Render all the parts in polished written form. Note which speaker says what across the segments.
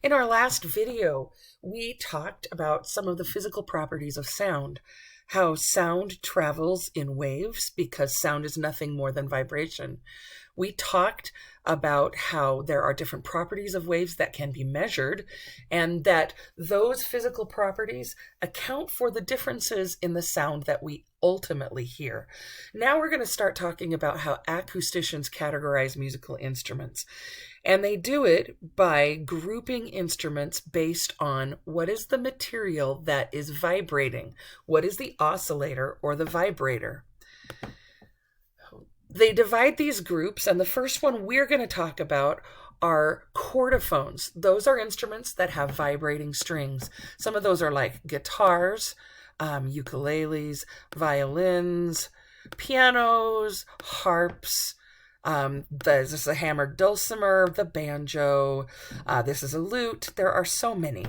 Speaker 1: In our last video, we talked about some of the physical properties of sound, how sound travels in waves because sound is nothing more than vibration. We talked about how there are different properties of waves that can be measured, and that those physical properties account for the differences in the sound that we ultimately hear. Now we're going to start talking about how acousticians categorize musical instruments. And they do it by grouping instruments based on what is the material that is vibrating, what is the oscillator or the vibrator. They divide these groups, and the first one we're going to talk about are chordophones. Those are instruments that have vibrating strings. Some of those are like guitars, ukuleles, violins, pianos, harps. This is a hammered dulcimer, the banjo. This is a lute. There are so many.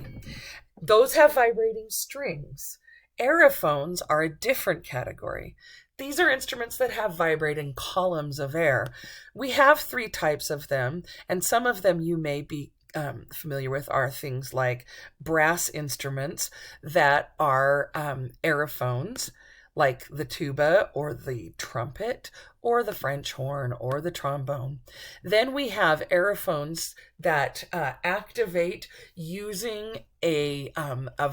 Speaker 1: Those have vibrating strings. Aerophones are a different category. These are instruments that have vibrating columns of air. We have three types of them, and some of them you may be familiar with are things like brass instruments that are aerophones, like the tuba or the trumpet or the French horn or the trombone. Then we have aerophones that activate using a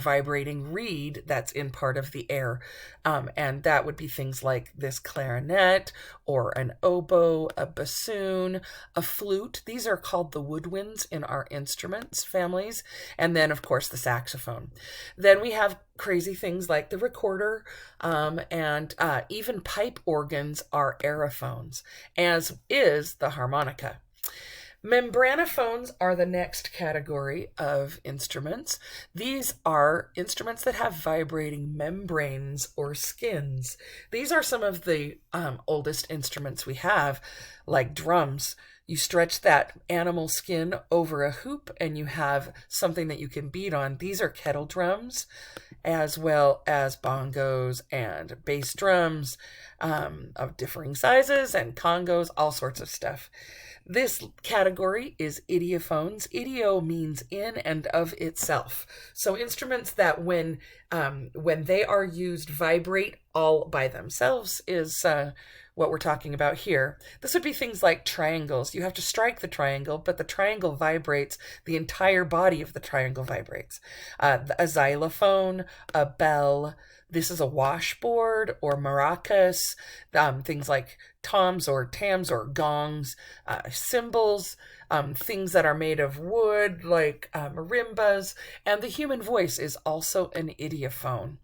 Speaker 1: vibrating reed that's in part of the air. And that would be things like this clarinet or an oboe, a bassoon, a flute. These are called the woodwinds in our instruments families. And then, of course, the saxophone. Then we have crazy things like the recorder, and even pipe organs are aerophones, as is the harmonica. Membranophones are the next category of instruments. These are instruments that have vibrating membranes or skins. These are some of the oldest instruments we have, like drums. You stretch that animal skin over a hoop and you have something that you can beat on. These are kettle drums, as well as bongos and bass drums of differing sizes and congos, all sorts of stuff. This category is idiophones. Idio means in and of itself. So instruments that when they are used vibrate all by themselves is what we're talking about here. This would be things like triangles. You have to strike the triangle, but the triangle vibrates. The entire body of the triangle vibrates. A xylophone, a bell. This is a washboard or maracas, things like toms or tams or gongs, cymbals, things that are made of wood like marimbas, and the human voice is also an idiophone.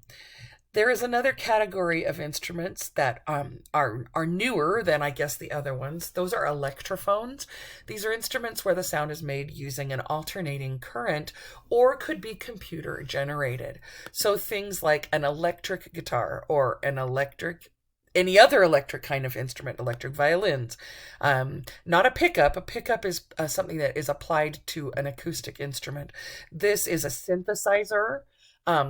Speaker 1: There is another category of instruments that are newer than, I guess, the other ones. Those are electrophones. These are instruments where the sound is made using an alternating current or could be computer generated. So things like an electric guitar or any other electric kind of instrument, electric violins. Not a pickup. A pickup is something that is applied to an acoustic instrument. This is a synthesizer.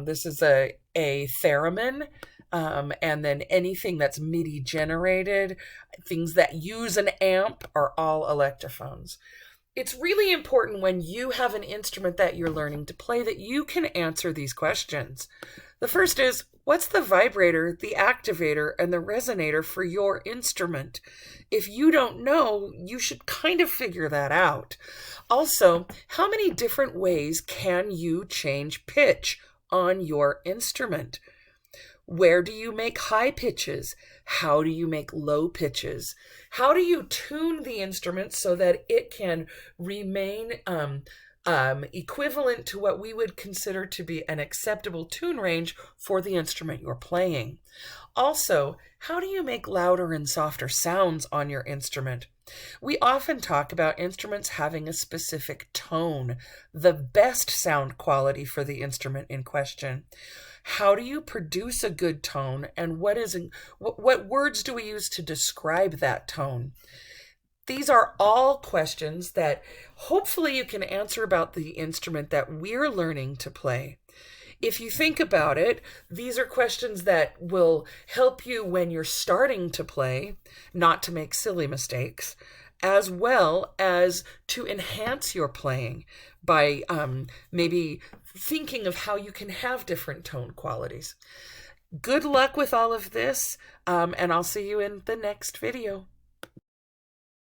Speaker 1: This is a theremin, and then anything that's MIDI generated, things that use an amp are all electrophones. It's really important when you have an instrument that you're learning to play that you can answer these questions. The first is, what's the vibrator, the activator, and the resonator for your instrument? If you don't know, you should kind of figure that out. Also, how many different ways can you change pitch on your instrument? Where do you make high pitches? How do you make low pitches? How do you tune the instrument so that it can remain equivalent to what we would consider to be an acceptable tune range for the instrument you're playing? Also, how do you make louder and softer sounds on your instrument? We often talk about instruments having a specific tone, the best sound quality for the instrument in question. How do you produce a good tone, and what words do we use to describe that tone? These are all questions that hopefully you can answer about the instrument that we're learning to play. If you think about it, these are questions that will help you when you're starting to play, not to make silly mistakes, as well as to enhance your playing by maybe thinking of how you can have different tone qualities. Good luck with all of this, and I'll see you in the next video.